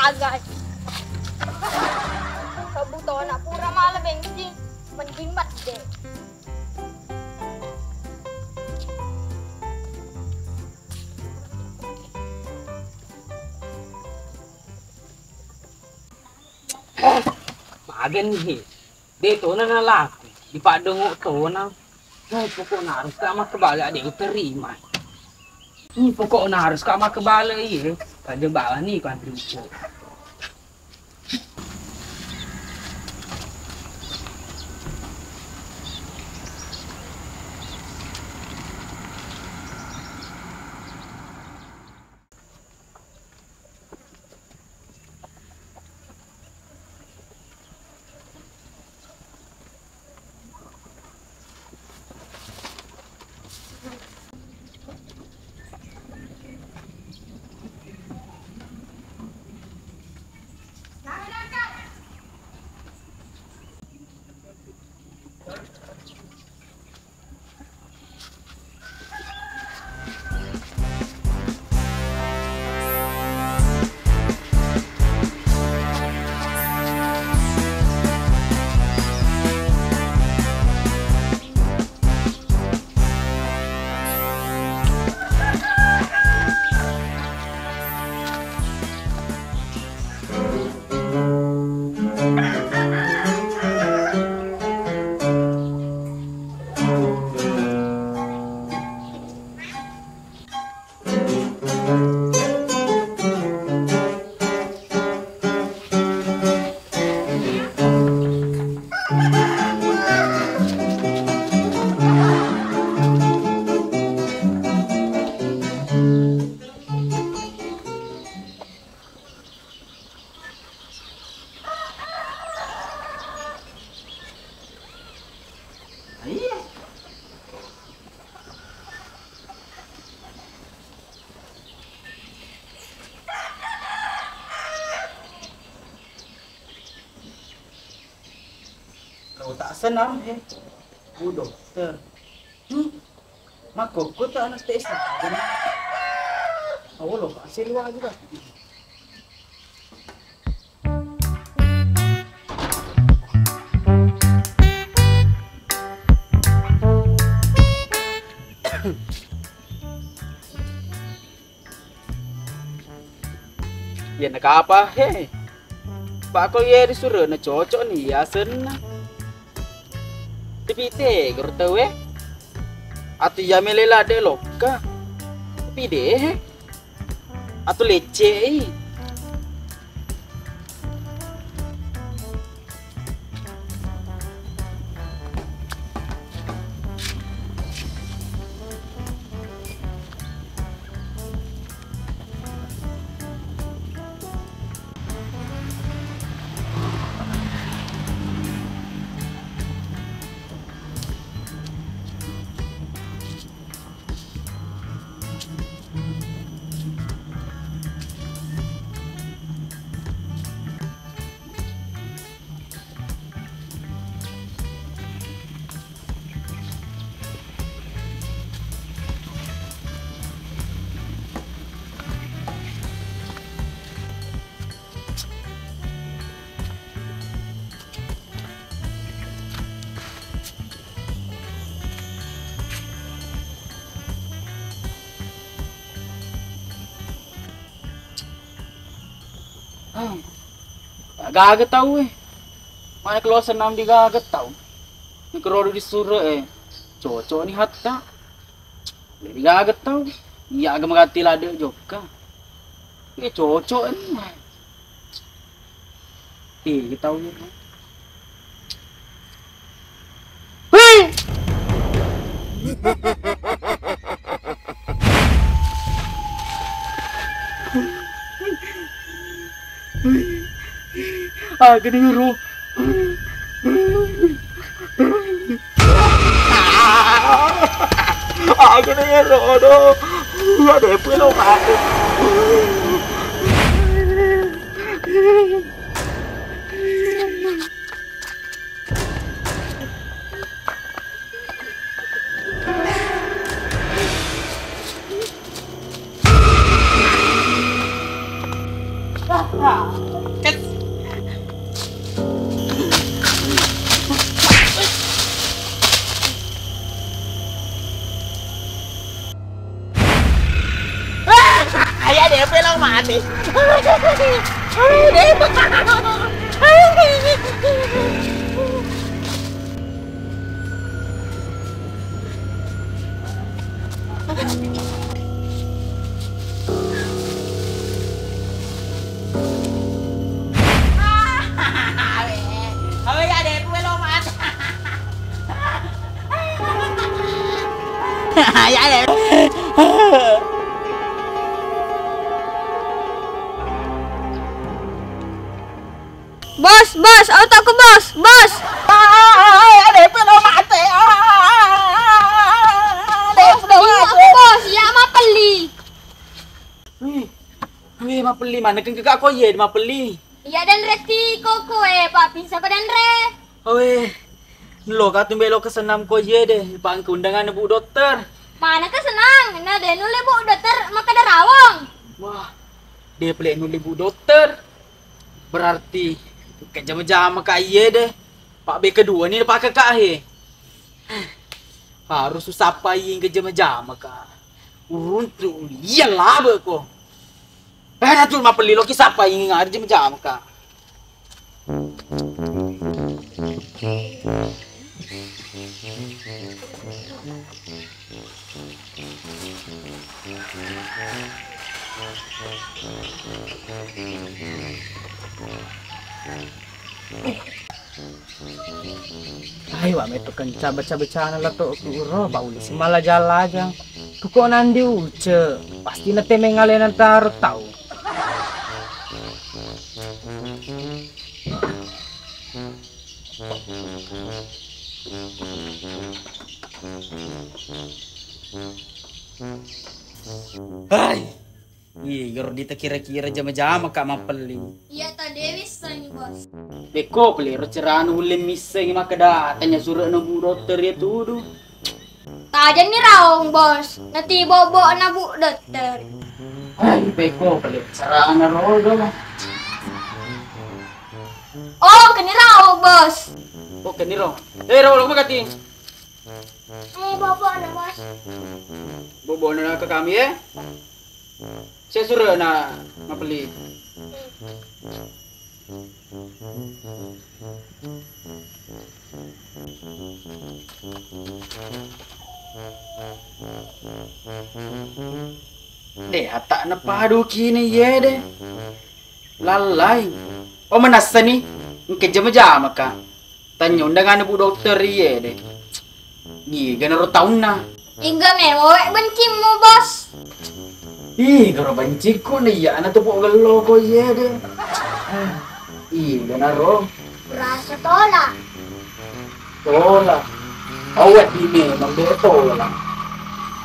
agad. Kabuto na pura malabeng si manhimat de. Magan ni. Dito na nalaki. Di pa dungo to na. Ay, pokok na harus ka makabala di uterima. Pokok na harus ka makabala iya. Pada bawa ni kan lucu. Kau tak senang Bu dokter. Mako ko tak anestesi. Awalo kasih luar juga. Ya nak apa Pak ko ye disuruh na cocok nih ya senang. Tapi te gertawe atau ya melela de loka. Tapi deh atau leceh. Gagat tahu Mana keluar senam di gagat tahu. Ni keluar disuruh cocok ni hatta. Di gagat tahu. Iya agak mengati lada juga. Cocok ni. Kita tahu ni. Gini ro. Gini ro do. Ada pelo mati. nih. Deh. Ơi à đẹp quên luôn anh. Dạ đẹp. Bos, autoku bos. Đẹp quên luôn mati. Đẹp Bos, ya mah peli. Wih, mah peli mana kan kakak kau ye mah peli. Iya dan reti koko Pak bisa pada Andre. Wih, lo katun belo kesenam kau ye deh, pang undangan bu dokter. Mana ke senang, nah deh nule bu dokter maka ada rawong. Wah, dia pelik nuli bu dokter. Berarti kejam-jam kak ye deh. Pak B kedua ni pak kakak he. Harus susah paying kejam-jam kak. Urun tu iyalah beko. Natul mah peli lo kisah paying ngar jam-jam kak. Ayo ame tu kenca baca-baca lah tu uro bauli semala jala aja. Tu kok nandi uce pasti nate mengalen antar tahu. Hai. Iya, kita kira-kira jam-jam kak mapeli. Iya tadi bisa nih bos. Beko peli receranu ulim miseng maka datanya surat nabu dokter ya tuh. Tak aja nih rawong bos. Nanti bobo na bu dokter. Hai, beko peli receranu rodo mah. Oh, kini rawong bos. Oh, keniro. Rawol mah kati. Bobo na bos. Bobo na ke kami ya. Saya suruh na mapeli. Deh, tak na padu kini ye deh. Lalai. Oh menasa nih, kejam-jam kak. Tanya undangan bu dokter ye deh. Nih, ganaro tahun na. Hingga mewo bencimu bos. Ih, garo banciku nih ya, anak tuh gelo ko ye deh. Ih, ganaro. Rasa tolak. Tola. Awet ini memang dia tola.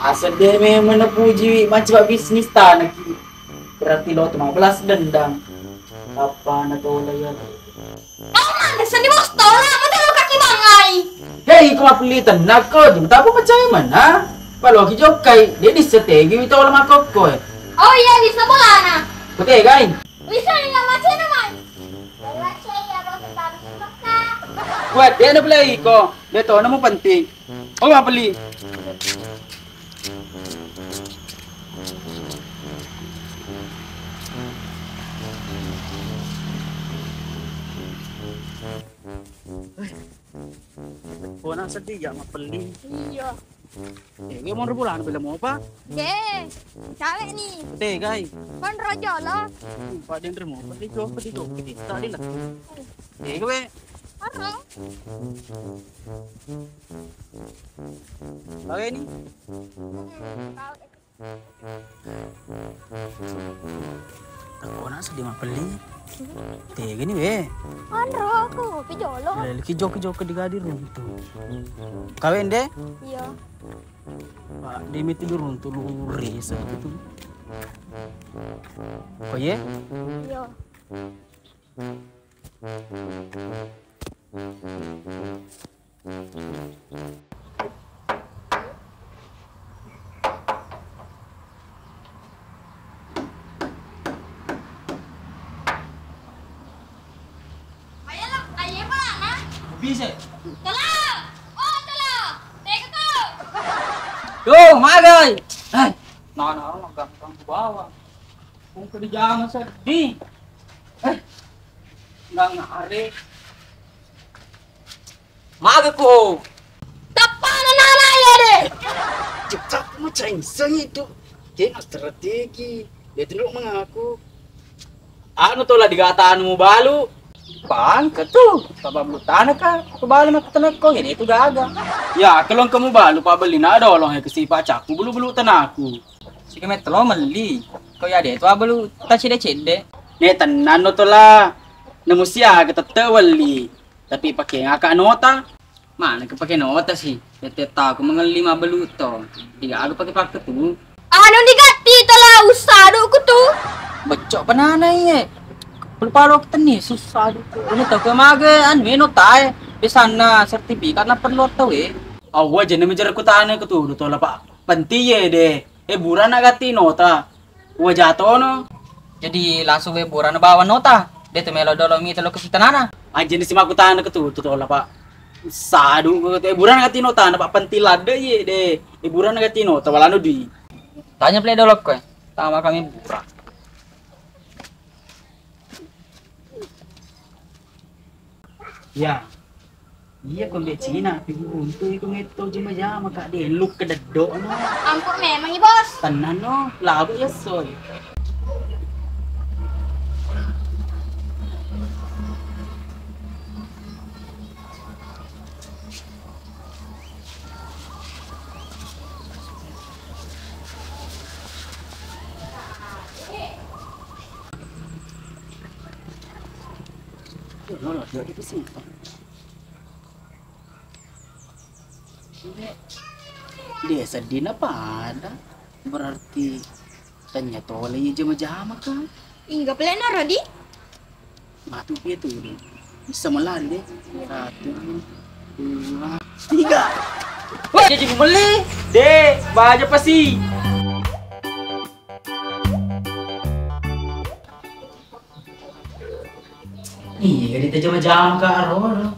Asal dia memang puji macam bisnis tanah ki. Berarti lo tuh 15 dendam. Apa nak tola ya? Oh, mana seni bos tolak, mata lo kaki bangai. Hei, kau beli tenak kau, tak apa percaya mana? Kalau kita jokai, dia disetegi itu orang makok kau. Oh iya bisa bola nah. Betul kan? Bisa nggak macam nama? Baca ya bos baru suka. Buat dia nak beli kau, dia tahu nama penting. Oh, apa beli? Oh, nak sedih ya, mak beli. Iya. Gue mau rebulan bila mau apa? Oke, cewek nih. Betul kan? Kan rojo lo. Pak dia mau beli jauh, kita tadi lah. Gue. Halo. Oke ni. Kau nak sedih mak beli? Tega ni be. Halo, aku pijolo. Lelaki jok ke digadir runtuh. Kawin deh? Iya. Pak, dia mesti runtuh luri seperti itu. Oh ye? Iya. Bisa. Telah. Oh, telah. Teka kau. Tuh, magai. Hai. Nah, gampang bawa. Kung kerjaan sedih. Nggak ngare. Maga ko. Tapan anak ya deh. Cepat macam itu. Jangan strategi. Dia dulu mengaku. Ano to lah digataan mo balu. Paan ka to? Pabablutan ka. Pabalo na katanak ko. Yan ito gaga. Ya, kalong kamu balu pabali na dolong ay kasipa caku bulu-bulu tanaku. Sige met tolo mali. Kau ya deh tu abalu ta cede. Ne tanan no to lah. Namusya ka tatawali. Tapi pakai ngaka nota. Mana ke pakai nota sih? Tete tahu mengali 5 baluto. Tiga aku pakai pakai tu. Anu digati telah usado ko tu. Becok pananay eh. Palo kita nih susah tu. Ini tahu ke maga an meno tay. Di sana sertifikat na perlu tahu eh. Awa dyan naman dyan ko taanay ko to. Luto la pa. Pantiye de. Buran na gati nota. Uwa jato no. Jadi langsung we bora na bawa nota. Dito melo dolomi telo ke sitanana. Aja ni si makutaan ko to. Luto la pa. Sadu ko. Buran na gati nota. Napapantilada ye de. Buran na gati nota. Wala no di. Tanya play dolok ko eh. Tama kami bura. Ya. Iya kung bet Cina, piguuntoy kung ito di maya makadilok ka daddo no. Ampun memang ya bos. Tanan no, labo ya soy. Loh, itu sih. Dia sedih na pada. Berarti tanya tole aja majama kan. Enggak plena Rodi. Matu itu deh. Bisa melari deh. 1, 2, 3. Wah, jadi beli. Deh, baja pasti. Iya, kita jama jam ke arah.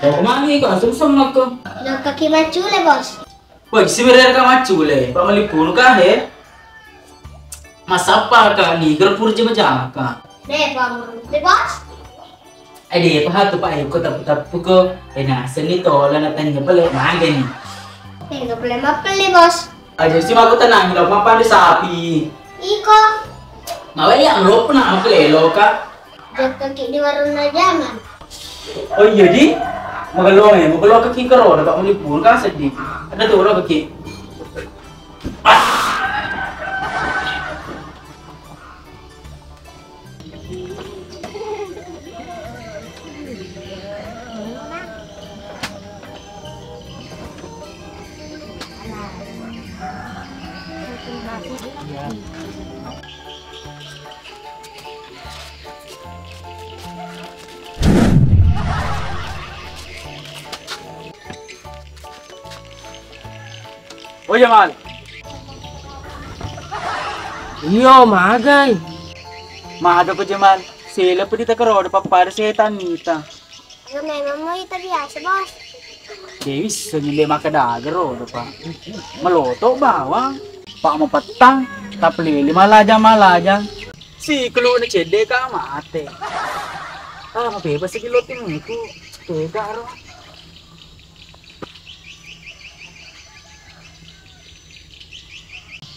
Kau kemana kau? Sum-sum aku. Nak kaki macu le bos. Wah, sebenarnya kau macule. Pak melipun kah he? Mas apa kah nih? Gerpur jama jam kah? Deh pamur. Le bos. Ade, apa tu Pak? Kau tapu ko. Nah, seni tola na tanya pale mana ni? Enggak plena le bos. Aja sih aku tenang, lo apa di sapi. Iko. Ngawe yang lo pernah aku lelo kah? Jak kaki di warung zaman. Oh iya di? Magalong kaki karo, dapat melipun kah sedih. Ada tuh orang kaki. Oh Jamal. Iyo magay. Maga ko Jamal. Sila pa dita karo da para sa tanita. Ano memang mo ito biasa bos. Dewi sengile makadaga ro da pa. Maloto bawang. Pa mapatang. Tapli malaja. Si kelu na cede ka mate. Ah, mabebas sa kilotin mo ko. Tega ro.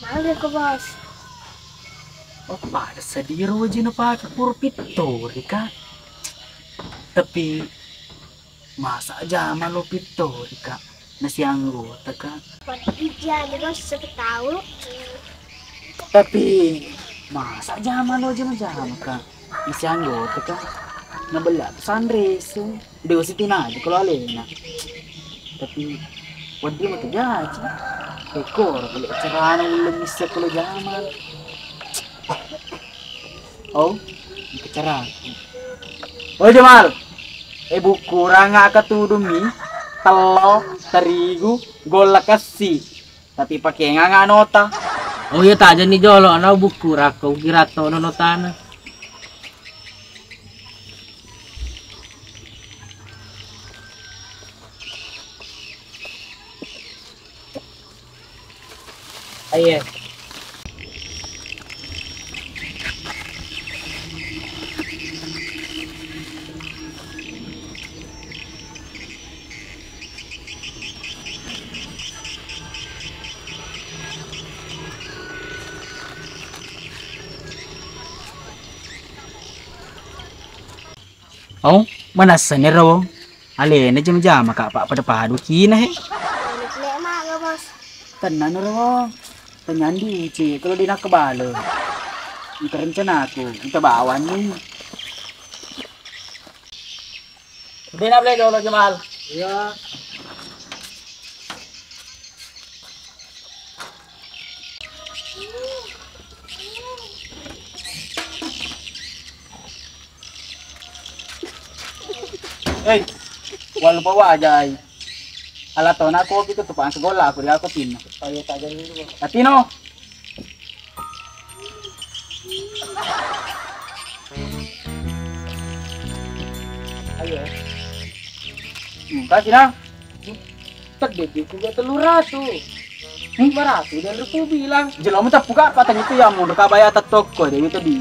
Maga ko bos. Oh, para sa diro aja na pakai puro pitori ka. Tapi masa aja malo pitori ka. Nasi anggota ka. Iya le bos tahu. Tapi masa aja malo aja majama ka. Nasi anggota ka. Nabelat sunrise. Dewa si tina aja kalau alena. Tapi wadi mo terjadi. Ekor balik acara ulang bisa kalau zaman. Oh, bicara. Oh Jamal, ibu kurang ngaka tudumi, telo, terigu, gola kasih. Tapi pakai nganga nota. Oh iya tak jadi jolo ana buku rako kira to notana. Aye. Oh, manasa ni raw. Ale na jam-jam ka pa pada padu kina he. Lek mak ke bos. Tenan raw. Tenyan di uci kalau di nak kebalo. Itu rencana aku, kita bawan ni. Dia nak beli dulu Jamal. Iya. Eh, walau bawa aja. Alat tahun aku itu tuh pang sekolah aku dia aku tin. Ayo tak jadi dulu. Latino. Ayo. Kasih na. Terdede juga telur ratu. Beratu dan lu bilang. Jelom tak buka apa tanya itu yang mau kabaya tak toko deh itu di.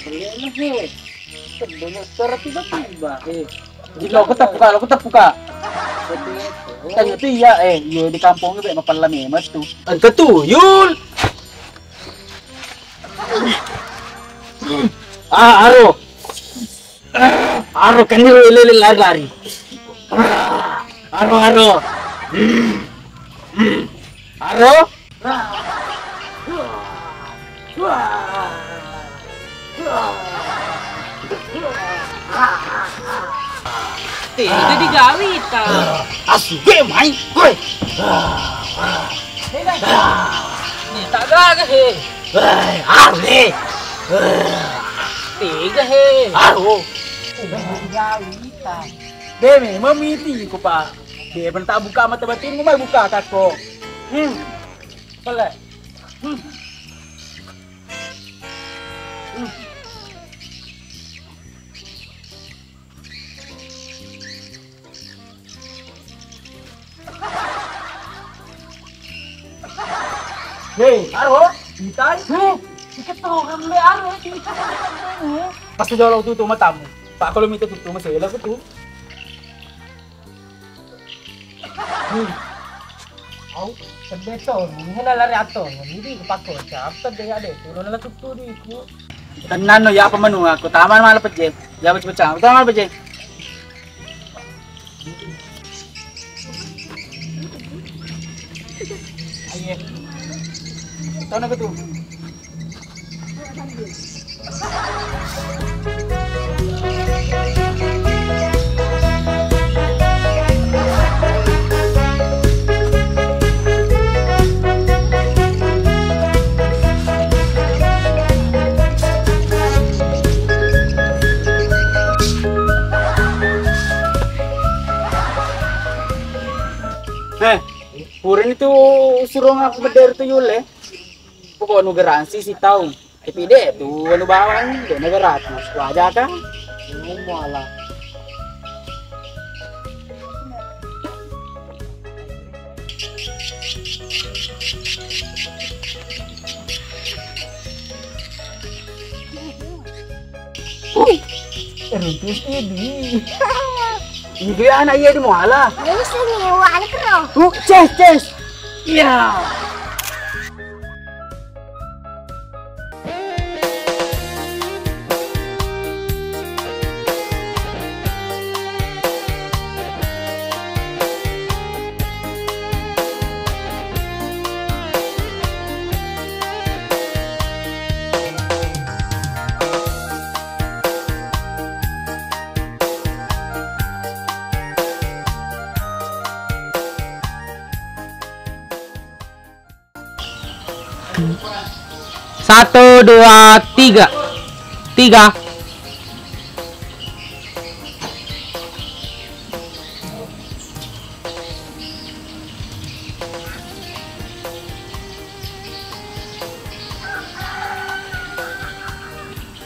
Beliau he. Terdede tiba-tiba he. Jelom aku tak buka. Tanya itu iya iya di kampung itu emang palame mas tuh. Angka tuyul. Aro. Aro kan ni lari. Aro. Aro. Tiga digawita. Asuke main. Woi. Ni tak gagah he. Arle. Tiga he. Aro. Digawita. Deme memiti ko pa. Dia pun tak buka mata batin mo may buka kako. Boleh. Hei, aro. Kita ketongan le aro kita kan. Pasti jauh tutup matamu. Pak kalau minta tutup masih lah tu. Au, sebetul. Ini lari ato. Ini kepakon. Siapa dia ada? Turun lah tutu di ku. Tenan no ya apa menu aku taman malah pejek. Ya pecah. Taman pejek. Ayo. Tahu apa tu? Purin itu suruh ngaku beder tu yule. Pokok nu garansi si tahu. Tapi deh tu anu bawang dia negara ratus. Wajah kan? Malah. Terus ini. Ibu anak iya di muala. Ini sini wala kero. Ces. Ya. Satu, dua, tiga. Tiga.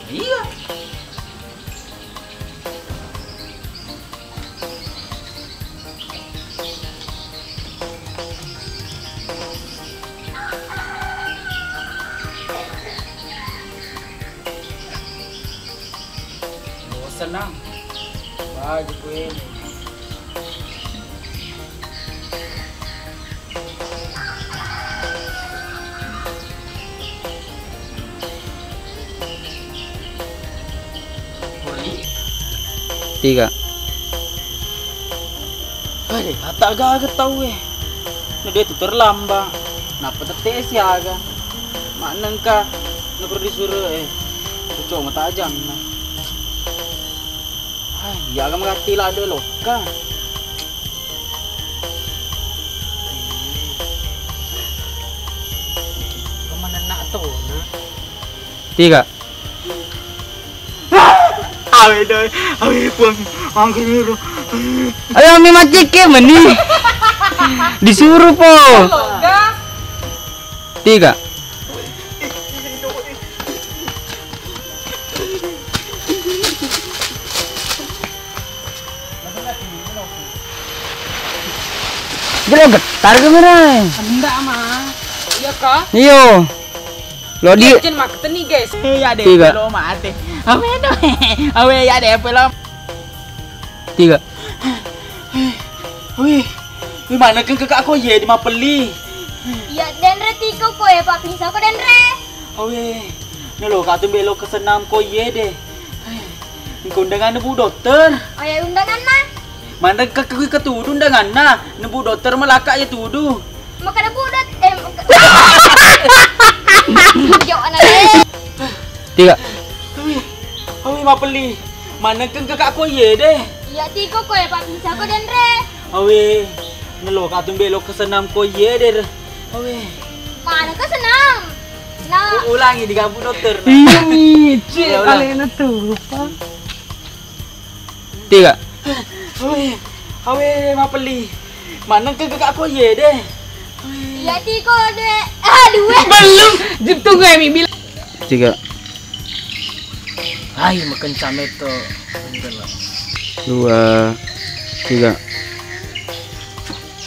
Iya. Senang. Baju gue. 3. Aduh, hatta agak tahu Nah dia tuh terlambat. Napa teteh siaga? Mana ka? Nak perlu disuruh Kucok mata ajang nah. Ya agak mengati lah ada loka. Kemana nak tu nah? 3. Awe doi, awe pun angker niru. Ayo mi macik ke meni. Disuruh po. 3. Jelo getar ke mana? Enggak mah. Iya kah? Iyo. Lo di Jen mak teni guys. Ya deh, Tiga. lo mati. Awe doi, awe ya deh pelom. 3. Wih, mana kan kakak aku di Mapeli. Ya denre tiko ko Pak Pinsa ko denre. Awe, nelo katu belo ke senam ko deh. Engkau undangan nebu dokter. Oh ya undangan na. Mana kakak ketudu undangan na. Nebu dokter melakak ya tudu. Maka ada budat Jauh anak 3. Awe Mapeli. Mana kan kakak aku deh. Ya tiko ko Pak Pinsa ko denre. Awe, nelo katu belo ke senam ko deh. Awe, Mana ka senang? Nah, ulangi di kampung dokter. Cik Ulang. kalian tuh. 3. Awe Mapeli. Mana kan kakak aku deh. ya tiko dua. Dua. Belum. Jep tunggu mi bilang. 3. Ay makan cameto. 2. 3.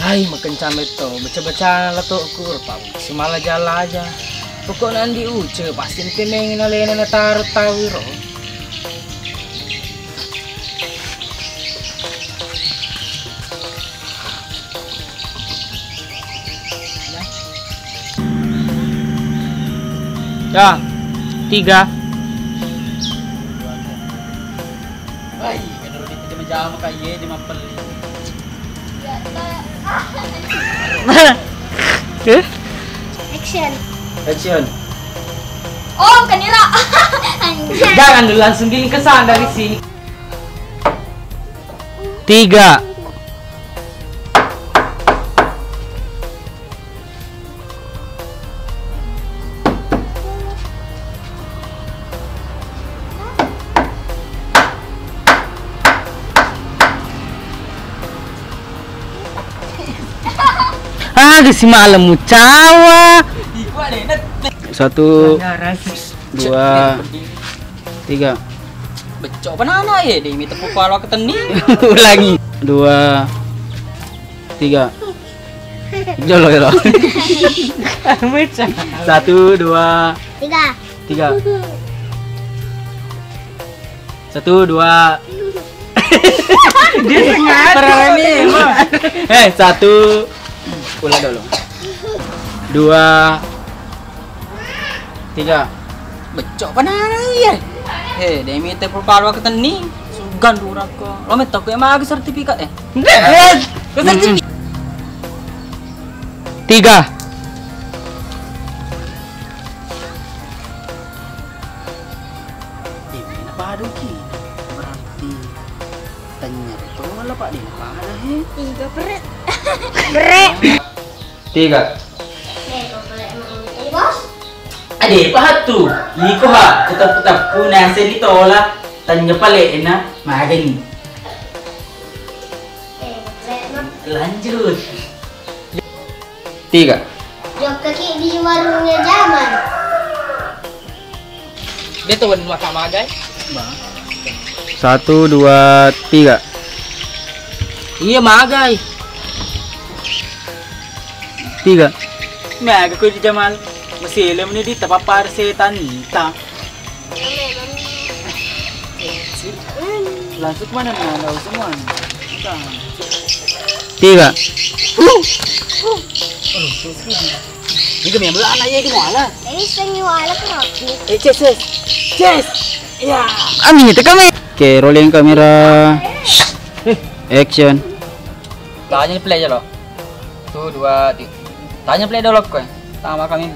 Ay makan cameto. Baca-baca lah tuh kur pau. Semala jala aja. Pokok nanti uce pasti temengin alena na taruh tawiro. Ya. 3. Ay, menurut itu dia jam kaye di Mapeli. Ya, action. Action. Oh, kanira. Anjay. Jangan dulu langsung gini kesan dari sini. 3. Si malam cawa. 1, 2, 3. Becok banana ya deh minta pupal ke teni. Ulangi. 2, 3. Jolo. 1, 2, 3. 3. 1, 2. Dia sengaja. 1. Ulang dulu. 2, 3. Becok banana ya. Deh minta pupal ke teni. Sugan durang ko. Lo minta ko emang sertifikat Ke sertifikat. 3. Ini apa ada ki? Berarti tanya itu lah Pak di mana Tiga berat. Berat. 3. Bos. Ade pahat tu. Iko ha, tetap kuna seli tola. Tanya pale na magani. Lanjut. 3. Jok kaki di warungnya zaman. Dia tuh makan magai. 1, 2, 3. Iya magai. 3. Maga ko di Jamal. Masih ni di tapapar setan nita. Langsung mana na daw semua. 3. Ni kami ambil anak ye di mana? Ini senyu ala kenapa? Ces. Ya. Ami itu kami. Oke, rolling kamera. Action. Tanya play aja lo. 1, 2, 3. Tanya play dulu kok. Sama kami.